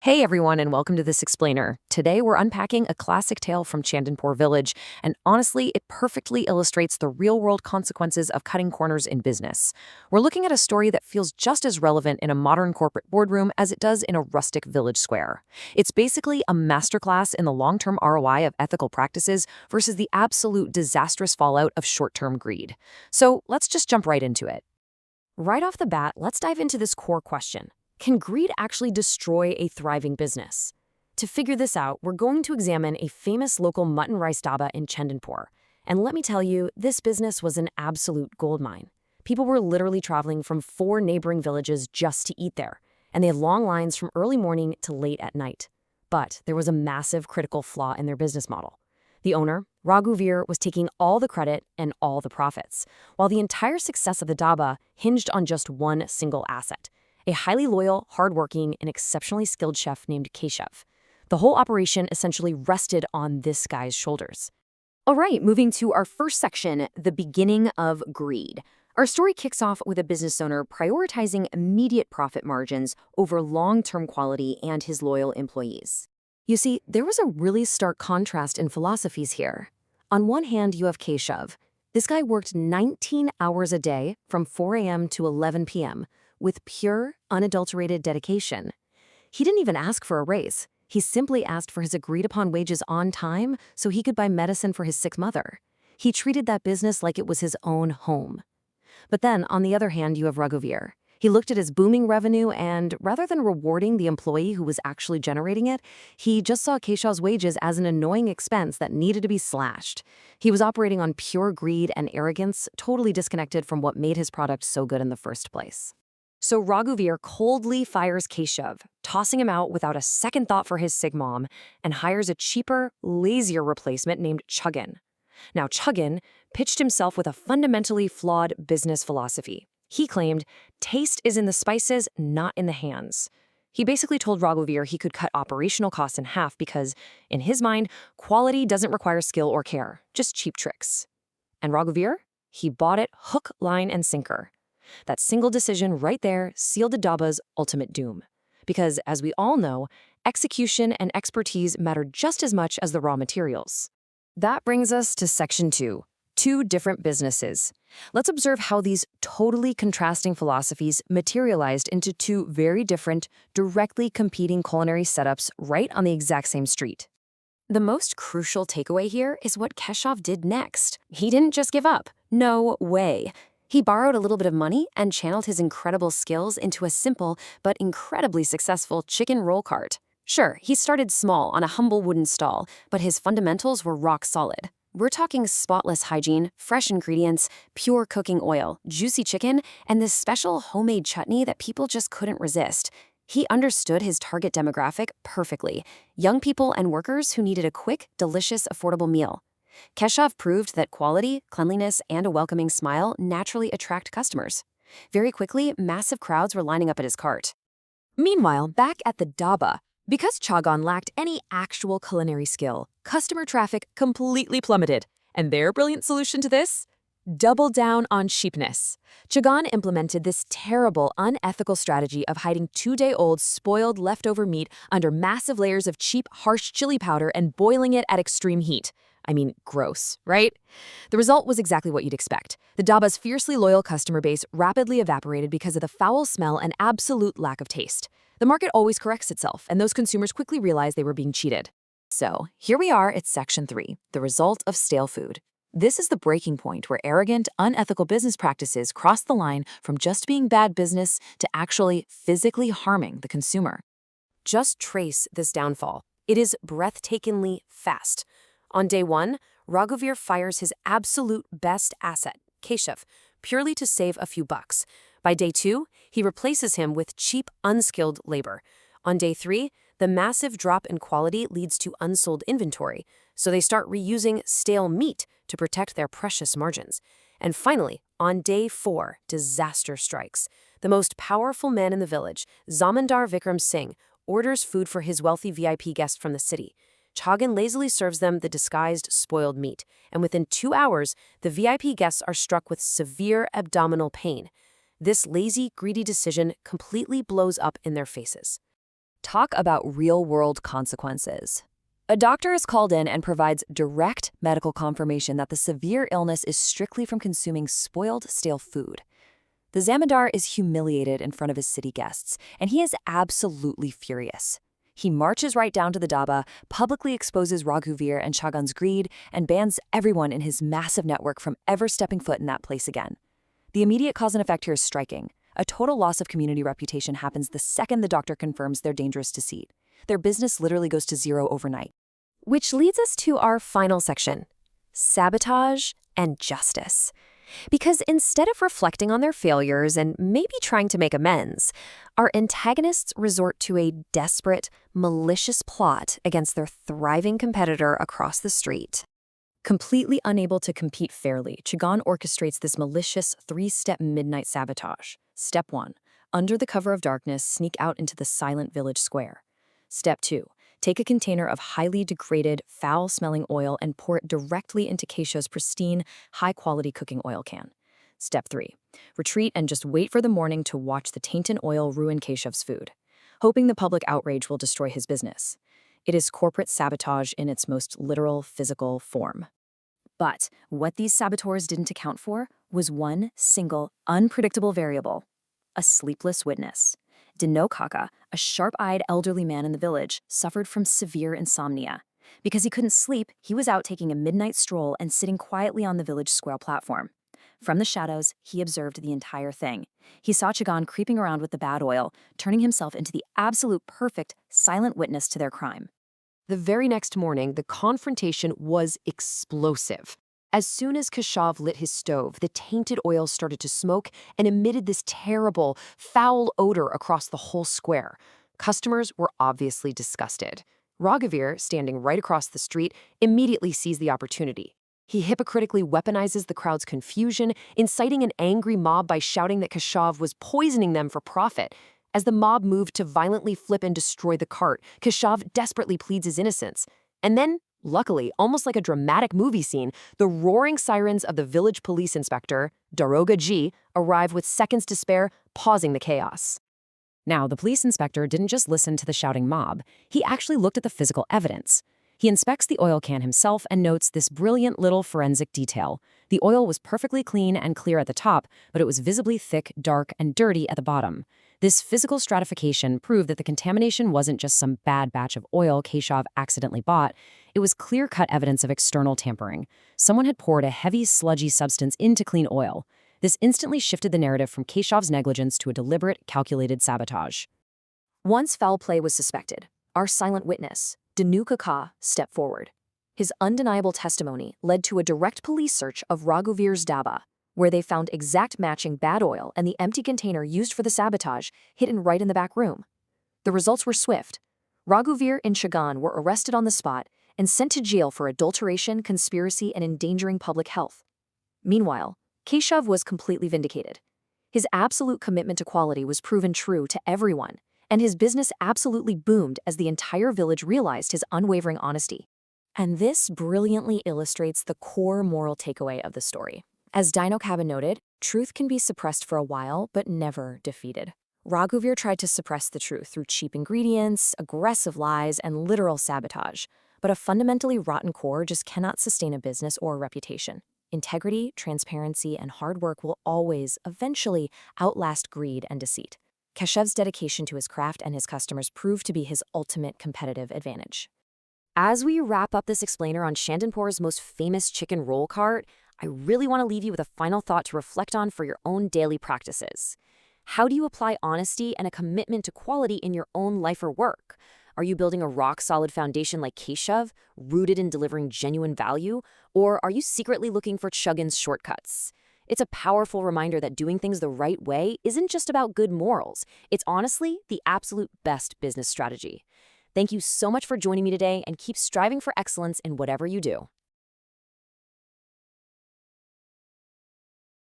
Hey everyone, and welcome to This Explainer. Today we're unpacking a classic tale from Chandonpur village, and honestly, it perfectly illustrates the real-world consequences of cutting corners in business. We're looking at a story that feels just as relevant in a modern corporate boardroom as it does in a rustic village square. It's basically a masterclass in the long-term ROI of ethical practices versus the absolute disastrous fallout of short-term greed. So let's just jump right into it. Right off the bat, let's dive into this core question. Can greed actually destroy a thriving business? To figure this out, we're going to examine a famous local mutton rice dhaba in Chandonpur. And let me tell you, this business was an absolute goldmine. People were literally traveling from 4 neighboring villages just to eat there, and they had long lines from early morning to late at night. But there was a massive critical flaw in their business model. The owner, Raghuveer, was taking all the credit and all the profits, while the entire success of the dhaba hinged on just one single asset: a highly loyal, hardworking, and exceptionally skilled chef named Keshav. The whole operation essentially rested on this guy's shoulders. All right, moving to our first section, the beginning of greed. Our story kicks off with a business owner prioritizing immediate profit margins over long-term quality and his loyal employees. You see, there was a really stark contrast in philosophies here. On one hand, you have Keshav. This guy worked 19 hours a day from 4 a.m. to 11 p.m., with pure, unadulterated dedication. He didn't even ask for a raise. He simply asked for his agreed-upon wages on time so he could buy medicine for his sick mother. He treated that business like it was his own home. But then, on the other hand, you have Raghuveer. He looked at his booming revenue and, rather than rewarding the employee who was actually generating it, he just saw Keshav's wages as an annoying expense that needed to be slashed. He was operating on pure greed and arrogance, totally disconnected from what made his product so good in the first place. So Raghuveer coldly fires Keshav, tossing him out without a second thought for his sick mom, and hires a cheaper, lazier replacement named Chuggan. Now Chuggan pitched himself with a fundamentally flawed business philosophy. He claimed, taste is in the spices, not in the hands. He basically told Raghuveer he could cut operational costs in half because, in his mind, quality doesn't require skill or care, just cheap tricks. And Raghuveer? He bought it hook, line, and sinker. That single decision right there sealed the dhaba's ultimate doom. Because, as we all know, execution and expertise matter just as much as the raw materials. That brings us to Section 2, two different businesses. Let's observe how these totally contrasting philosophies materialized into two very different, directly competing culinary setups right on the exact same street. The most crucial takeaway here is what Keshav did next. He didn't just give up. No way. He borrowed a little bit of money and channeled his incredible skills into a simple but incredibly successful chicken roll cart. Sure, he started small on a humble wooden stall, but his fundamentals were rock solid. We're talking spotless hygiene, fresh ingredients, pure cooking oil, juicy chicken, and this special homemade chutney that people just couldn't resist. He understood his target demographic perfectly: young people and workers who needed a quick, delicious, affordable meal. Keshav proved that quality, cleanliness, and a welcoming smile naturally attract customers. Very quickly, massive crowds were lining up at his cart. Meanwhile, back at the dhaba, because Chuggan lacked any actual culinary skill, customer traffic completely plummeted. And their brilliant solution to this? Double down on cheapness. Chuggan implemented this terrible, unethical strategy of hiding 2-day-old, spoiled leftover meat under massive layers of cheap, harsh chili powder and boiling it at extreme heat. I mean, gross, right? The result was exactly what you'd expect. The dhaba's fiercely loyal customer base rapidly evaporated because of the foul smell and absolute lack of taste. The market always corrects itself, and those consumers quickly realized they were being cheated. So, here we are at Section 3, the result of stale food. This is the breaking point where arrogant, unethical business practices cross the line from just being bad business to actually physically harming the consumer. Just trace this downfall. It is breathtakingly fast. On day 1, Raghuveer fires his absolute best asset, Keshav, purely to save a few bucks. By day 2, he replaces him with cheap, unskilled labor. On day 3, the massive drop in quality leads to unsold inventory, so they start reusing stale meat to protect their precious margins. And finally, on day 4, disaster strikes. The most powerful man in the village, Zamindar Vikram Singh, orders food for his wealthy VIP guests from the city. Chuggan lazily serves them the disguised spoiled meat, and within 2 hours, the VIP guests are struck with severe abdominal pain. This lazy, greedy decision completely blows up in their faces. Talk about real-world consequences. A doctor is called in and provides direct medical confirmation that the severe illness is strictly from consuming spoiled, stale food. The Zamindar is humiliated in front of his city guests, and he is absolutely furious. He marches right down to the Daba, publicly exposes Raghuveer and Shagan's greed, and bans everyone in his massive network from ever stepping foot in that place again. The immediate cause and effect here is striking. A total loss of community reputation happens the second the doctor confirms they're dangerous to seed. Their business literally goes to zero overnight. Which leads us to our final section, sabotage and justice. Because instead of reflecting on their failures and maybe trying to make amends, our antagonists resort to a desperate, malicious plot against their thriving competitor across the street. Completely unable to compete fairly, Chagan orchestrates this malicious three-step midnight sabotage. Step 1. Under the cover of darkness, sneak out into the silent village square. Step 2. Take a container of highly degraded, foul-smelling oil and pour it directly into Keshav's pristine, high-quality cooking oil can. Step 3. Retreat and just wait for the morning to watch the tainted oil ruin Keshav's food, hoping the public outrage will destroy his business. It is corporate sabotage in its most literal, physical form. But what these saboteurs didn't account for was one single, unpredictable variable: a sleepless witness. Dino Kaka, a sharp-eyed elderly man in the village, suffered from severe insomnia. Because he couldn't sleep, he was out taking a midnight stroll and sitting quietly on the village square platform. From the shadows, he observed the entire thing. He saw Chagan creeping around with the bad oil, turning himself into the absolute perfect, silent witness to their crime. The very next morning, the confrontation was explosive. As soon as Keshav lit his stove, the tainted oil started to smoke and emitted this terrible, foul odor across the whole square. Customers were obviously disgusted. Raghuveer, standing right across the street, immediately sees the opportunity. He hypocritically weaponizes the crowd's confusion, inciting an angry mob by shouting that Keshav was poisoning them for profit. As the mob moved to violently flip and destroy the cart, Keshav desperately pleads his innocence. And then, luckily, almost like a dramatic movie scene, the roaring sirens of the village police inspector, Daroga G, arrive with seconds to spare, pausing the chaos. Now, the police inspector didn't just listen to the shouting mob. He actually looked at the physical evidence. He inspects the oil can himself and notes this brilliant little forensic detail. The oil was perfectly clean and clear at the top, but it was visibly thick, dark, and dirty at the bottom. This physical stratification proved that the contamination wasn't just some bad batch of oil Keshav accidentally bought. It was clear-cut evidence of external tampering. Someone had poured a heavy, sludgy substance into clean oil. This instantly shifted the narrative from Keshav's negligence to a deliberate, calculated sabotage. Once foul play was suspected, our silent witness, Dinu Kaka, stepped forward. His undeniable testimony led to a direct police search of Raghuveer's Daba, where they found exact matching bad oil and the empty container used for the sabotage hidden right in the back room. The results were swift. Raghuveer and Chagan were arrested on the spot and sent to jail for adulteration, conspiracy, and endangering public health. Meanwhile, Keshav was completely vindicated. His absolute commitment to quality was proven true to everyone, and his business absolutely boomed as the entire village realized his unwavering honesty. And this brilliantly illustrates the core moral takeaway of the story. As Dino Cabin noted, truth can be suppressed for a while, but never defeated. Raghuveer tried to suppress the truth through cheap ingredients, aggressive lies, and literal sabotage. But a fundamentally rotten core just cannot sustain a business or a reputation. Integrity, transparency, and hard work will always, eventually, outlast greed and deceit. Keshav's dedication to his craft and his customers proved to be his ultimate competitive advantage. As we wrap up this explainer on Shandonpur's most famous chicken roll cart, I really want to leave you with a final thought to reflect on for your own daily practices. How do you apply honesty and a commitment to quality in your own life or work? Are you building a rock-solid foundation like Keshav, rooted in delivering genuine value? Or are you secretly looking for Chagan's shortcuts? It's a powerful reminder that doing things the right way isn't just about good morals. It's honestly the absolute best business strategy. Thank you so much for joining me today, and keep striving for excellence in whatever you do.